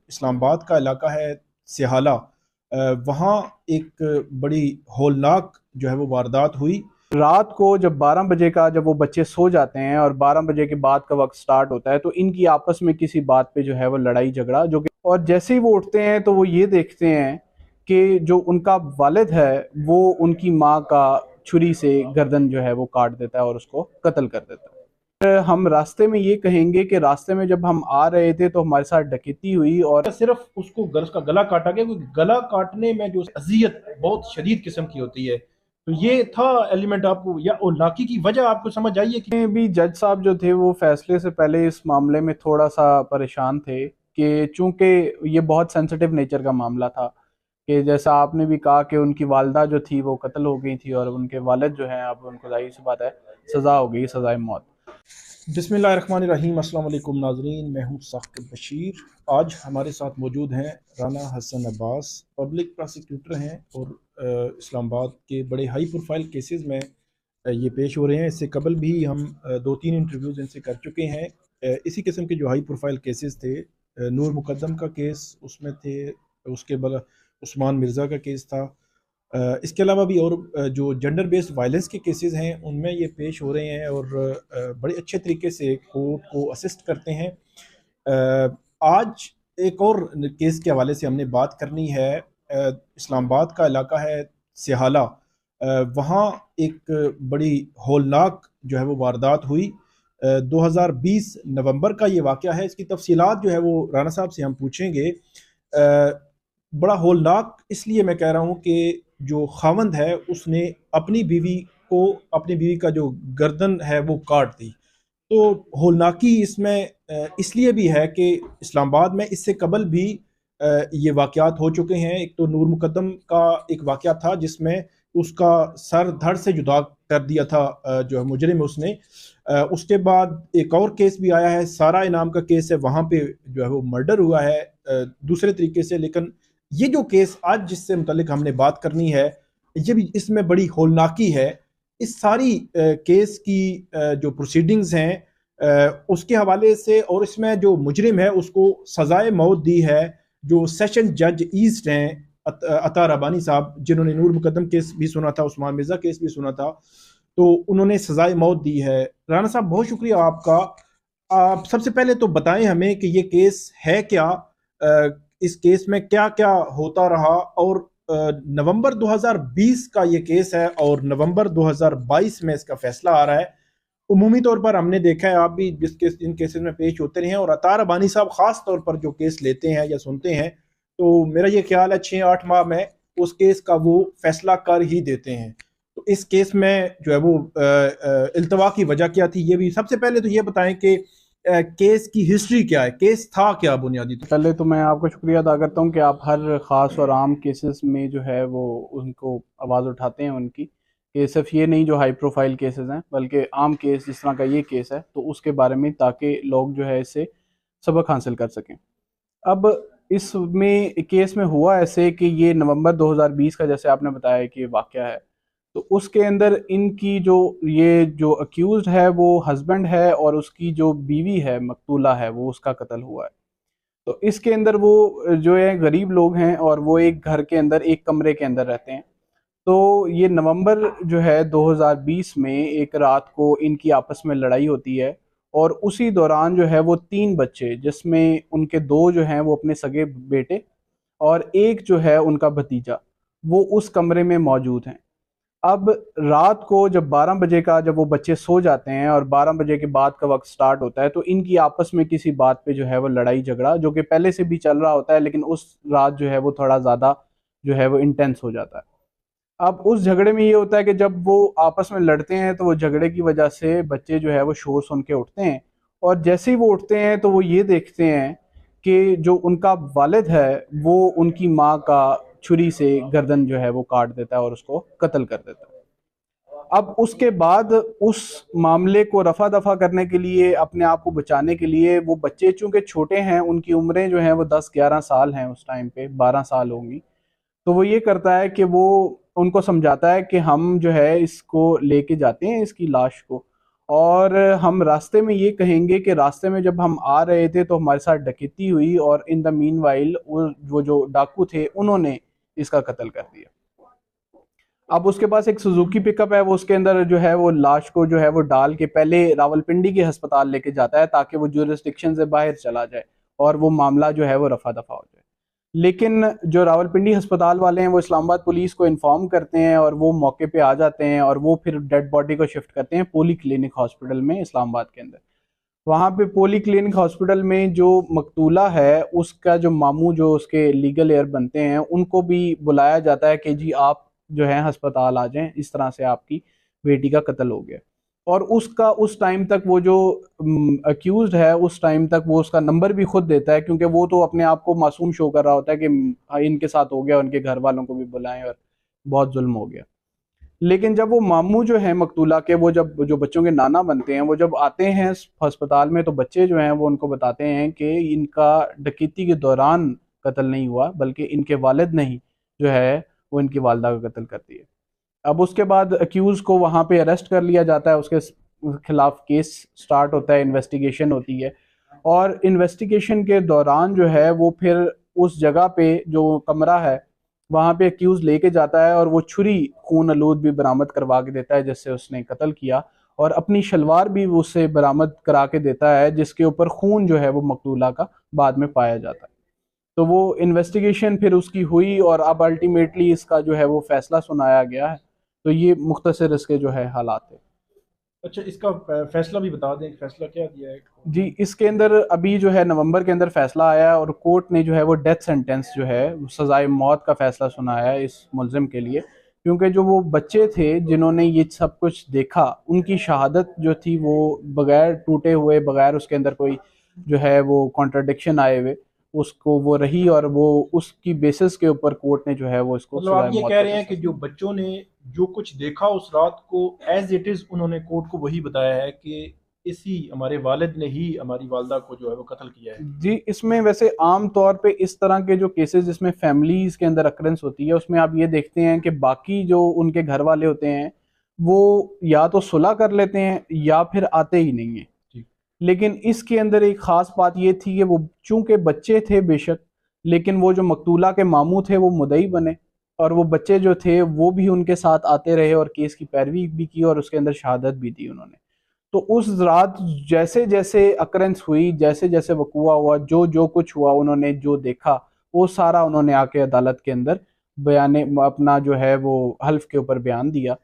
इस्लामाबाद का इलाका है सिहाला। वहाँ एक बड़ी होलनाक जो है वो वारदात हुई। रात को जब 12 बजे का जब वो बच्चे सो जाते हैं और 12 बजे के बाद का वक्त स्टार्ट होता है तो इनकी आपस में किसी बात पे जो है वो लड़ाई झगड़ा जो कि और जैसे ही वो उठते हैं तो वो ये देखते हैं कि जो उनका वालिद है वो उनकी माँ का छुरी से गर्दन जो है वो काट देता है और उसको कत्ल कर देता है। हम रास्ते में ये कहेंगे कि रास्ते में जब हम आ रहे थे तो हमारे साथ डकैती हुई और सिर्फ उसको उसका गला काटा गया, क्योंकि गला काटने में जो अजियत बहुत शदीद किस्म की होती है। तो ये था एलिमेंट आपको, या और नाकी की वजह आपको समझ आई है कि भी जज साहब जो थे वो फैसले से पहले इस मामले में थोड़ा सा परेशान थे कि चूंकि ये बहुत सेंसिटिव नेचर का मामला था कि जैसा आपने भी कहा कि उनकी वालदा जो थी वो कत्ल हो गई थी और उनके वालिद जो हैं अब उनको जाहिर सी बात है सज़ा हो गई, सज़ाए मौत। बिस्मिल्लाहिर्रहमानिर्रहीम। अस्सलाम वालेकुम नाजरीन, मैं हूँ साकिब बशीर। आज हमारे साथ मौजूद हैं राना हसन अब्बास, पब्लिक प्रोसिक्यूटर हैं और इस्लामाबाद के बड़े हाई प्रोफाइल केसेस में ये पेश हो रहे हैं। इससे कबल भी हम दो तीन इंटरव्यूज़ इनसे कर चुके हैं। इसी किस्म के जो हाई प्रोफाइल केसेस थे, नूर मुकद्दम का केस उसमें थे, उसके बाद उस्मान मिर्ज़ा का केस था। इसके अलावा भी और जो जेंडर बेस्ड वायलेंस के केसेस हैं उनमें ये पेश हो रहे हैं और बड़े अच्छे तरीके से कोर्ट को असिस्ट करते हैं। आज एक और केस के हवाले से हमने बात करनी है। इस्लामाबाद का इलाका है सिहाला। वहाँ एक बड़ी होलनाक जो है वो वारदात हुई। 2020 नवंबर का ये वाक़या है। इसकी तफसीलात जो है वो राना साहब से हम पूछेंगे। बड़ा होलनाक इसलिए मैं कह रहा हूँ कि जो खावंद है उसने अपनी बीवी को, अपनी बीवी का जो गर्दन है वो काट दी। तो होलनाकी इसमें इसलिए भी है कि इस्लामाबाद में इससे कबल भी ये वाक़यात हो चुके हैं। एक तो नूर मुकद्दम का एक वाक़या था जिसमें उसका सर धड़ से जुदा कर दिया था जो है मुजरिम उसने। उसके बाद एक और केस भी आया है, सारा इनाम का केस है, वहाँ पे जो है वो मर्डर हुआ है दूसरे तरीके से। लेकिन ये जो केस आज जिससे मुतल्लिक हमने बात करनी है, ये भी इसमें बड़ी होलनाकी है। इस सारी केस की जो प्रोसीडिंग्स हैं उसके हवाले से, और इसमें जो मुजरिम है उसको सजाए मौत दी है जो सेशन जज ईस्ट हैं अता रबानी साहब, जिन्होंने नूर मुकद्दम केस भी सुना था, उस्मान मिर्ज़ा केस भी सुना था, तो उन्होंने सजाए मौत दी है। राना साहब बहुत शुक्रिया आपका। आप सबसे पहले तो बताएं हमें कि ये केस है क्या, इस केस में क्या क्या होता रहा, और नवंबर 2020 का ये केस है और नवंबर 2022 में इसका फैसला आ रहा है। उमूमी तौर पर हमने देखा है, आप भी जिस केस इन केसेस में पेश होते रहे हैं, और अतार अबानी साहब खास तौर पर जो केस लेते हैं या सुनते हैं, तो मेरा ये ख्याल है 6-8 माह में उस केस का वो फैसला कर ही देते हैं। तो इस केस में जो है वो इल्तवा की वजह क्या थी, ये भी सबसे पहले तो ये बताएं कि केस की हिस्ट्री क्या है, केस था क्या बुनियादी तौर। पहले तो मैं आपका शुक्रिया अदा करता हूँ कि आप हर ख़ास और आम केसेस में जो है वो उनको आवाज़ उठाते हैं उनकी, कि सिर्फ ये नहीं जो हाई प्रोफाइल केसेस हैं बल्कि आम केस जिस तरह का ये केस है तो उसके बारे में, ताकि लोग जो है इससे सबक हासिल कर सकें। अब इसमें केस में हुआ ऐसे कि ये नवंबर 2020 का जैसे आपने बताया कि वाक़या है, तो उसके अंदर इनकी जो ये जो अक्यूज़्ड है वो हस्बैंड है और उसकी जो बीवी है मकतूला है वो उसका कत्ल हुआ है। तो इसके अंदर वो जो है गरीब लोग हैं और वो एक घर के अंदर एक कमरे के अंदर रहते हैं। तो ये नवंबर जो है 2020 में एक रात को इनकी आपस में लड़ाई होती है और उसी दौरान जो है वो 3 बच्चे, जिसमें उनके 2 जो हैं वो अपने सगे बेटे और एक जो है उनका भतीजा, वो उस कमरे में मौजूद हैं। अब रात को जब 12 बजे का जब वो बच्चे सो जाते हैं और 12 बजे के बाद का वक्त स्टार्ट होता है तो इनकी आपस में किसी बात पे जो है वो लड़ाई झगड़ा जो कि पहले से भी चल रहा होता है, लेकिन उस रात जो है वो थोड़ा ज़्यादा जो है वो इंटेंस हो जाता है। अब उस झगड़े में ये होता है कि जब वो आपस में लड़ते हैं तो वो झगड़े की वजह से बच्चे जो है वो शोर सुन के उठते हैं और जैसे ही वो उठते हैं तो वो ये देखते हैं कि जो उनका वालिद है वो उनकी माँ का छुरी से गर्दन जो है वो काट देता है और उसको कत्ल कर देता है। अब उसके बाद उस मामले को रफा दफा करने के लिए, अपने आप को बचाने के लिए, वो बच्चे चूंकि छोटे हैं, उनकी उम्रें जो हैं वो 10-11 साल हैं, उस टाइम पे 12 साल होंगी, तो वो ये करता है कि वो उनको समझाता है कि हम जो है इसको लेके जाते हैं इसकी लाश को और हम रास्ते में ये कहेंगे कि रास्ते में जब हम आ रहे थे तो हमारे साथ डकैती हुई और इन द मीनवाइल वो जो डाकू थे उन्होंने इसका कत्ल कर दिया। अब उसके पास एक सुजुकी पिकअप है, वो उसके अंदर जो है वो लाश को जो है वो डाल के पहले रावलपिंडी के अस्पताल लेके जाता है ताकि वो जुरिस्डिक्शन से बाहर चला जाए और वो मामला जो है वो रफा दफा हो जाए। लेकिन जो रावलपिंडी अस्पताल वाले हैं वो इस्लामाबाद पुलिस को इन्फॉर्म करते हैं और वो मौके पे आ जाते हैं और वो फिर डेड बॉडी को शिफ्ट करते हैं पोली क्लिनिक हॉस्पिटल में इस्लामाबाद के अंदर। वहाँ पे पोली क्लिनिक हॉस्पिटल में जो मकतूला है उसका जो मामू जो उसके लीगल एयर बनते हैं उनको भी बुलाया जाता है कि जी आप जो है अस्पताल आ जाएं, इस तरह से आपकी बेटी का कत्ल हो गया। और उसका उस टाइम तक वो जो अक्यूज्ड है उस टाइम तक वो उसका नंबर भी खुद देता है, क्योंकि वो तो अपने आप को मासूम शो कर रहा होता है कि इनके साथ हो गया, उनके घर वालों को भी बुलाएं और बहुत जुल्म हो गया। लेकिन जब वो मामू जो है मकतूला के, वो जब जो बच्चों के नाना बनते हैं, वो जब आते हैं अस्पताल में तो बच्चे जो हैं वो उनको बताते हैं कि इनका डकैती के दौरान कत्ल नहीं हुआ बल्कि इनके वालिद ने ही जो है वो इनकी वालदा का कत्ल कर दिया। अब उसके बाद अक्यूज को वहाँ पे अरेस्ट कर लिया जाता है, उसके खिलाफ केस स्टार्ट होता है, इन्वेस्टिगेशन होती है। और इन्वेस्टिगेशन के दौरान जो है वो फिर उस जगह पे जो कमरा है वहाँ पे अक्यूज लेके जाता है और वो छुरी खून आलूद भी बरामद करवा के देता है जिससे उसने कत्ल किया, और अपनी शलवार भी उससे बरामद करा के देता है जिसके ऊपर खून जो है वो मकतूला का बाद में पाया जाता है। तो वो इन्वेस्टिगेशन फिर उसकी हुई और अब अल्टीमेटली इसका जो है वो फैसला सुनाया गया है। तो ये मुख्तसर इसके जो है हालात है। अच्छा, इसका फैसला भी बता दें, फैसला क्या दिया है? जी, इसके अंदर अभी जो है नवंबर के अंदर फैसला आया है और कोर्ट ने जो है वो डेथ सेंटेंस जो है सजाए मौत का फैसला सुनाया है इस मुलजिम के लिए, क्योंकि जो वो बच्चे थे जिन्होंने ये सब कुछ देखा उनकी शहादत जो थी वो बगैर टूटे हुए, बगैर उसके अंदर कोई जो है वो कॉन्ट्रडिक्शन आए हुए उसको वो रही, और वो उसकी बेसिस के ऊपर कोर्ट ने जो है वो इसको मतलब सजाए आप ये मौत कह का रहे हैं कि फैसला। जो बच्चों ने जो कुछ देखा उस रात को एज इट इज उन्होंने कोर्ट को वही बताया है कि इसी हमारे वालिद ने ही हमारी वालदा को जो है वो कत्ल किया है। जी, इसमें वैसे आम तौर पे इस तरह के जो केसेस जिसमें फैमिलीज के अंदर अक्रेंस होती है उसमें आप ये देखते हैं कि बाकी जो उनके घर वाले होते हैं वो या तो सुलह कर लेते हैं या फिर आते ही नहीं है। जी। लेकिन इसके अंदर एक खास बात ये थी कि वो चूंकि बच्चे थे बेशक, लेकिन वो जो मकतूला के मामू थे वो मुदई बने और वो बच्चे जो थे वो भी उनके साथ आते रहे और केस की पैरवी भी की और उसके अंदर शहादत भी दी उन्होंने। तो उस रात जैसे जैसे अकरेंस हुई, जैसे जैसे वकूआ हुआ, जो जो कुछ हुआ, उन्होंने जो देखा वो सारा उन्होंने आके अदालत के अंदर बयान अपना जो है वो हल्फ के ऊपर बयान दिया।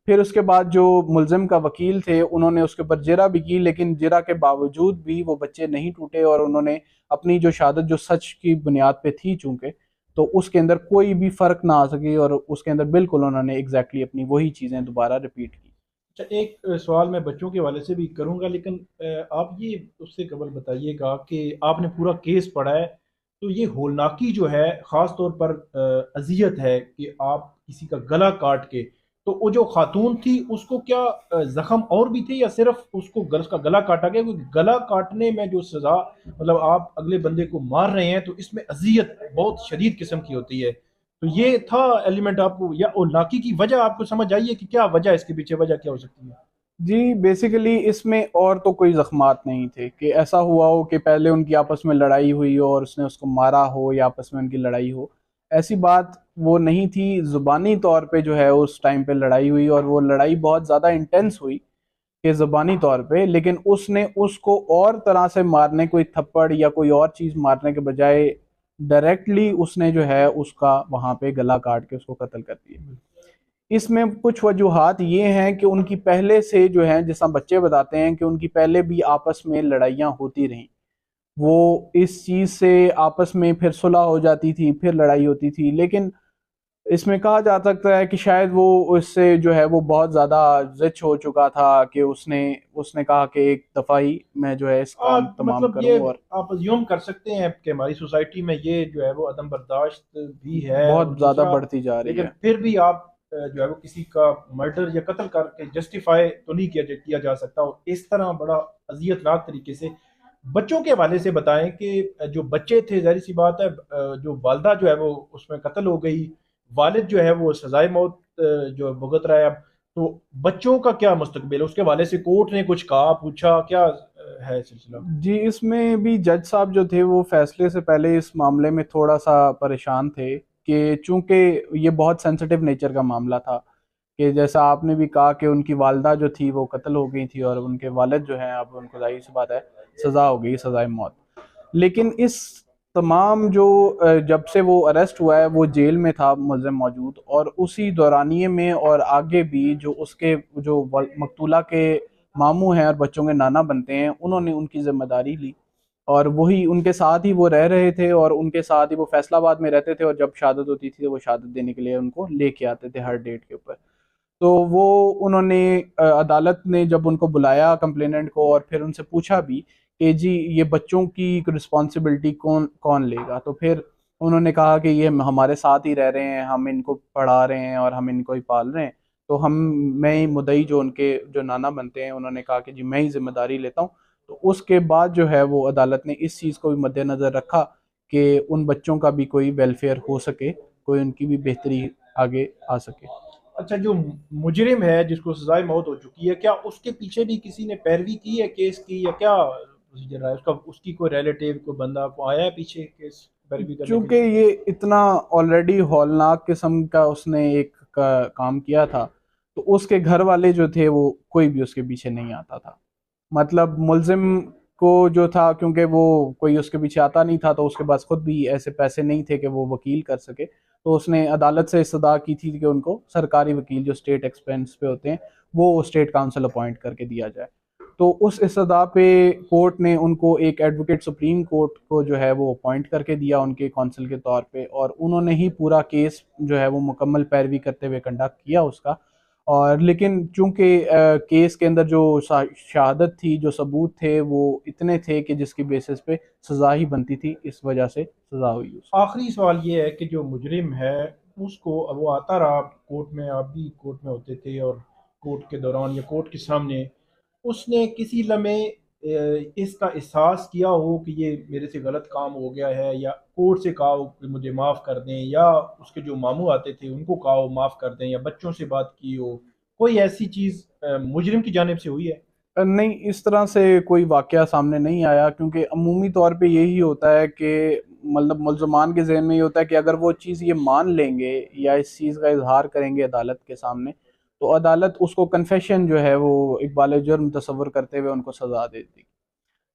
फिर उसके बाद जो मुलजिम का वकील थे उन्होंने उसके ऊपर जिरा भी की, लेकिन जिरा के बावजूद भी वो बच्चे नहीं टूटे और उन्होंने अपनी जो शहादत जो सच की बुनियाद पे थी चूंकि, तो उसके अंदर कोई भी फर्क ना आ सके और उसके अंदर बिल्कुल उन्होंने एग्जैक्टली अपनी वही चीज़ें दोबारा रिपीट की। अच्छा, एक सवाल मैं बच्चों के हवाले से भी करूंगा, लेकिन आप ये उससे कबल बताइएगा कि आपने पूरा केस पढ़ा है, तो ये होलनाकी जो है ख़ास तौर पर अजियत है कि आप किसी का गला काट के, तो वो जो खातून थी उसको क्या जख्म और भी थे या सिर्फ उसको उसका गला काटा गया? क्योंकि गला काटने में जो सज़ा, मतलब आप अगले बंदे को मार रहे हैं तो इसमें अजियत बहुत शदीद किस्म की होती है। तो ये था एलिमेंट आपको, या और नाकी की वजह आपको समझ आई है कि क्या वजह है, इसके पीछे वजह क्या हो सकती है? जी, बेसिकली इसमें और तो कोई जख्मात नहीं थे कि ऐसा हुआ हो कि पहले उनकी आपस में लड़ाई हुई हो और उसने उसको मारा हो या आपस में उनकी लड़ाई हो, ऐसी बात वो नहीं थी। ज़ुबानी तौर पे जो है उस टाइम पे लड़ाई हुई और वो लड़ाई बहुत ज़्यादा इंटेंस हुई कि ज़ुबानी तौर पे, लेकिन उसने उसको और तरह से मारने, कोई थप्पड़ या कोई और चीज़ मारने के बजाय डायरेक्टली उसने जो है उसका वहाँ पे गला काट के उसको कत्ल कर दिया। इसमें कुछ वजूहात ये हैं कि उनकी पहले से जो है, जैसा बच्चे बताते हैं कि उनकी पहले भी आपस में लड़ाइयाँ होती रहीं, वो इस चीज़ से आपस में फिर सुलह हो जाती थी, फिर लड़ाई होती थी। लेकिन इसमें कहा जा सकता है कि शायद वो उससे जो है वो बहुत ज़्यादा ज़िच हो चुका था कि उसने उसने कहा कि एक दफ़ा ही मैं जो है इस काम तमाम मतलब ये करूँ, और आप अज्यूम कर सकते हैं कि हमारी सोसाइटी में ये जो है वो अदम बर्दाश्त भी है, और बहुत ज़्यादा दूसरा, बढ़ती जा रही लेकिन है। फिर भी आप जो है वो किसी का मर्डर या कत्ल करके जस्टिफाई तो नहीं किया जा सकता। और इस तरह बड़ा अजियतनाक तरीके से बच्चों के हवाले से बताएं कि जो बच्चे थे, जाहिर सी बात है जो वालदा जो है वो उसमें कत्ल हो गई, वालिद जो है वो सजाए मौत जो भुगत रहा है। अब तो बच्चों का क्या मुस्तकबिल है? उसके वाले से कोर्ट ने कुछ कहा, पूछा क्या है सिलसिला? जी, इसमें भी जज साहब जो थे वो फैसले से पहले इस मामले में थोड़ा सा परेशान थे कि चूंकि ये बहुत सेंसिटिव नेचर का मामला था, कि जैसा आपने भी कहा कि उनकी वालदा जो थी वो कत्ल हो गई थी और उनके वालिद जो हैं अब उनको जाहिर सी बात है सज़ा हो गई, सज़ाए मौत। लेकिन इस तमाम जो जब से वो अरेस्ट हुआ है वो जेल में था मुलज़िम मौजूद, और उसी दौरानिए में और आगे भी जो उसके जो मकतूला के मामू हैं और बच्चों के नाना बनते हैं उन्होंने उनकी जिम्मेदारी ली, और वही उनके साथ ही वो रह रहे थे और उनके साथ ही वो फैसलाबाद में रहते थे, और जब शहादत होती थी तो वो शहादत देने के लिए उनको लेके आते थे हर डेट के ऊपर। तो वो उन्होंने अदालत ने जब उनको बुलाया कंप्लेनेंट को और फिर उनसे पूछा भी कि जी ये बच्चों की रिस्पॉन्सिबिलिटी कौन कौन लेगा, तो फिर उन्होंने कहा कि ये हमारे साथ ही रह रहे हैं, हम इनको पढ़ा रहे हैं और हम इनको ही पाल रहे हैं, तो हम मैं ही मुद्दई जो उनके जो नाना बनते हैं उन्होंने कहा कि जी मैं ही जिम्मेदारी लेता हूँ। तो उसके बाद जो है वो अदालत ने इस चीज़ को भी मद्देनज़र रखा कि उन बच्चों का भी कोई वेलफेयर हो सके, कोई उनकी भी बेहतरी आगे आ सके। अच्छा, जो मुजरिम है जिसको सजाए मौत हो चुकी है, क्या उसके पीछे भी किसी ने पैरवी की है केस की, या क्या प्रोसीजर रहा है उसका? उसकी कोई रिलेटिव, कोई बंदा को आया है पीछे केस पैरवी करने के चूंकि लिए? ये इतना ऑलरेडी हौलनाक किस्म का उसने एक काम किया था, तो उसके घर वाले जो थे वो कोई भी उसके पीछे नहीं आता था। मतलब मुलजिम को जो था, क्योंकि वो कोई उसके पीछे आता नहीं था तो उसके पास खुद भी ऐसे पैसे नहीं थे कि वो वकील कर सके, तो उसने अदालत से इस्तदा की थी कि उनको सरकारी वकील जो स्टेट एक्सपेंस पे होते हैं वो स्टेट काउंसिल अपॉइंट करके दिया जाए। तो उस इस्तदा पे कोर्ट ने उनको एक एडवोकेट सुप्रीम कोर्ट को जो है वो अपॉइंट करके दिया उनके काउंसिल के तौर पे, और उन्होंने ही पूरा केस जो है वो मुकम्मल पैरवी करते हुए कंडक्ट किया उसका। और लेकिन चूंकि केस के अंदर जो शहादत थी, जो सबूत थे वो इतने थे कि जिसकी बेसिस पे सज़ा ही बनती थी, इस वजह से सज़ा हुई उसको। आखिरी सवाल ये है कि जो मुजरिम है उसको, अब वो आता रहा कोर्ट में, आप भी कोर्ट में होते थे, और कोर्ट के दौरान या कोर्ट के सामने उसने किसी लम्हे इसका एहसास किया हो कि ये मेरे से गलत काम हो गया है, या कोर्ट से कहा हो कि मुझे माफ़ कर दें, या उसके जो मामू आते थे उनको कहा हो माफ़ कर दें, या बच्चों से बात की हो, कोई ऐसी चीज़ मुजरिम की जानिब से हुई है? नहीं, इस तरह से कोई वाकया सामने नहीं आया, क्योंकि अमूमी तौर पे यही होता है कि मतलब मुल्ज़मान के जहन में ये होता है कि अगर वो चीज़ ये मान लेंगे या इस चीज़ का इजहार करेंगे अदालत के सामने, तो अदालत उसको कन्फेशन जो है वो इकबाल जुर्म तस्वर करते हुए उनको सज़ा देती।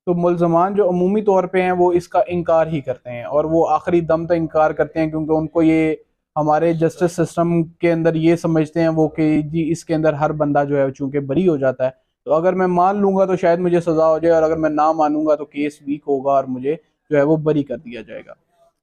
तो मुल्ज़मान जो अमूमी तौर पे हैं वो इसका इनकार ही करते हैं, और वो आखिरी दम तक इनकार करते हैं, क्योंकि उनको ये हमारे जस्टिस सिस्टम के अंदर ये समझते हैं वो कि जी इसके अंदर हर बंदा जो है चूंकि बरी हो जाता है, तो अगर मैं मान लूंगा तो शायद मुझे सज़ा हो जाए, और अगर मैं ना मानूंगा तो केस वीक होगा और मुझे जो है वो बरी कर दिया जाएगा।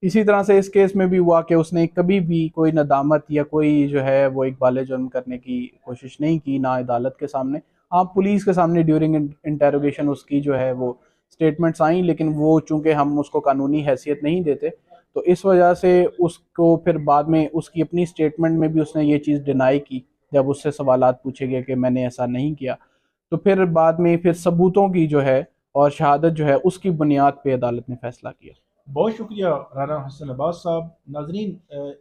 इसी तरह से इस केस में भी हुआ कि उसने कभी भी कोई नदामत या कोई जो है वो इकबाल जुर्म करने की कोशिश नहीं की, ना अदालत के सामने। हाँ, पुलिस के सामने ड्यूरिंग इंटेरोगेशन उसकी जो है वो स्टेटमेंट्स आई, लेकिन वो चूंकि हम उसको कानूनी हैसियत नहीं देते, तो इस वजह से उसको फिर बाद में उसकी अपनी स्टेटमेंट में भी उसने ये चीज़ डिनाई की। जब उससे सवालात पूछे गए कि मैंने ऐसा नहीं किया, तो फिर बाद में फिर सबूतों की जो है और शहादत जो है उसकी बुनियाद पे अदालत ने फैसला किया। बहुत शुक्रिया राना हसन अब्बास साहब। नाजरीन,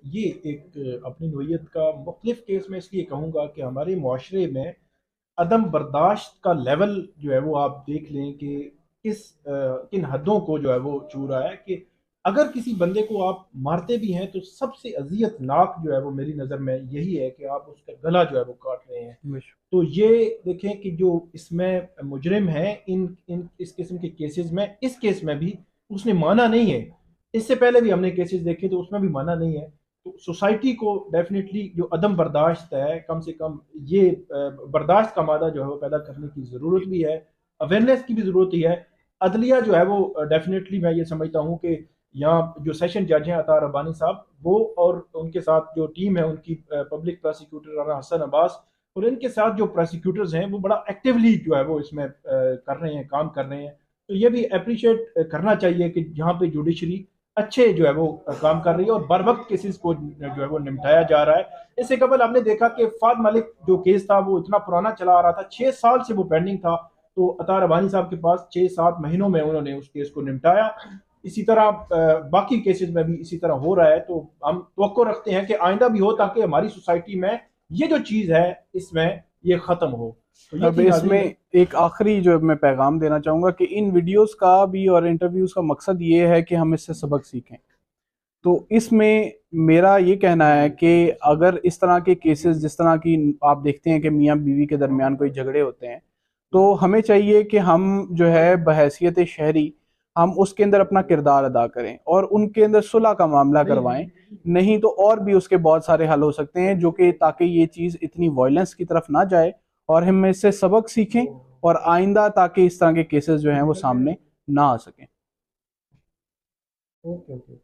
ये एक अपनी नोयत का मुख्तलिफ केस में इसलिए कहूँगा कि हमारे माशरे में अदम बर्दाश्त का लेवल जो है वो आप देख लें कि किन हदों को जो है वो छू रहा है, कि अगर किसी बंदे को आप मारते भी हैं तो सबसे अजियतनाक जो है वो मेरी नज़र में यही है कि आप उसका गला जो है वो काट रहे हैं। तो ये देखें कि जो इसमें मुजरिम है इन इन इस किस्म के केसेस में, इस केस में भी उसने माना नहीं है। इससे पहले भी हमने केसेस देखे तो उसमें भी माना नहीं है। तो सोसाइटी को डेफिनेटली जो अदम बर्दाश्त है, कम से कम ये बर्दाश्त का मादा जो है वो पैदा करने की ज़रूरत भी है, अवेयरनेस की भी ज़रूरत ही है। अदलिया जो है वो डेफिनेटली मैं ये समझता हूँ कि यहाँ जो सेशन जज हैं अता रब्बानी साहब, वो और उनके साथ जो टीम है उनकी, पब्लिक प्रोसिक्यूटर राना हसन अब्बास और इनके साथ जो प्रोसिक्यूटर्स हैं वो बड़ा एक्टिवली जो है वो इसमें कर रहे हैं, काम कर रहे हैं। तो ये भी अप्रिशिएट करना चाहिए कि जहाँ पे जुडिशरी अच्छे जो है वो काम कर रही है और बर वक्त केसेस को जो है वो निपटाया जा रहा है। इससे कबल हमने देखा कि फाद मलिक जो केस था वो इतना पुराना चला आ रहा था, 6 साल से वो पेंडिंग था, तो अता रब्बानी साहब के पास 6-7 महीनों में उन्होंने उस केस को निपटाया। इसी तरह बाकी केसेस में भी इसी तरह हो रहा है। तो हम तवक्को रखते हैं कि आइंदा भी हो, ताकि हमारी सोसाइटी में ये जो चीज़ है इसमें ये ख़त्म हो। तो ये अब थी इसमें नाज़रीन। एक आखिरी जो मैं पैगाम देना चाहूँगा कि इन वीडियोस का भी और इंटरव्यूज़ का मकसद ये है कि हम इससे सबक सीखें। तो इसमें मेरा ये कहना है कि अगर इस तरह के केसेस, जिस तरह की आप देखते हैं कि मियाँ बीवी के दरमियान कोई झगड़े होते हैं, तो हमें चाहिए कि हम जो है बहैसियत शहरी हम उसके अंदर अपना किरदार अदा करें और उनके अंदर सुलह का मामला करवाएं। नहीं तो और भी उसके बहुत सारे हल हो सकते हैं जो कि ताकि ये चीज़ इतनी वायलेंस की तरफ ना जाए और हम इससे सबक सीखें और आइंदा ताकि इस तरह के केसेस जो हैं वो सामने ना आ सकें। ओके ओके,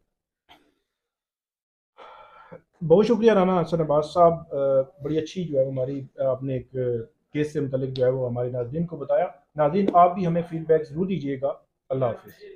बहुत शुक्रिया राना हसन अब्बास साहब। बड़ी अच्छी जो है हमारी आपने एक केस से मुतलिक जो है वो हमारे नाज़रीन को बताया। नाज़रीन आप भी हमें फीडबैक ज़रूर दीजिएगा। अल्लाह हाफ़िज़।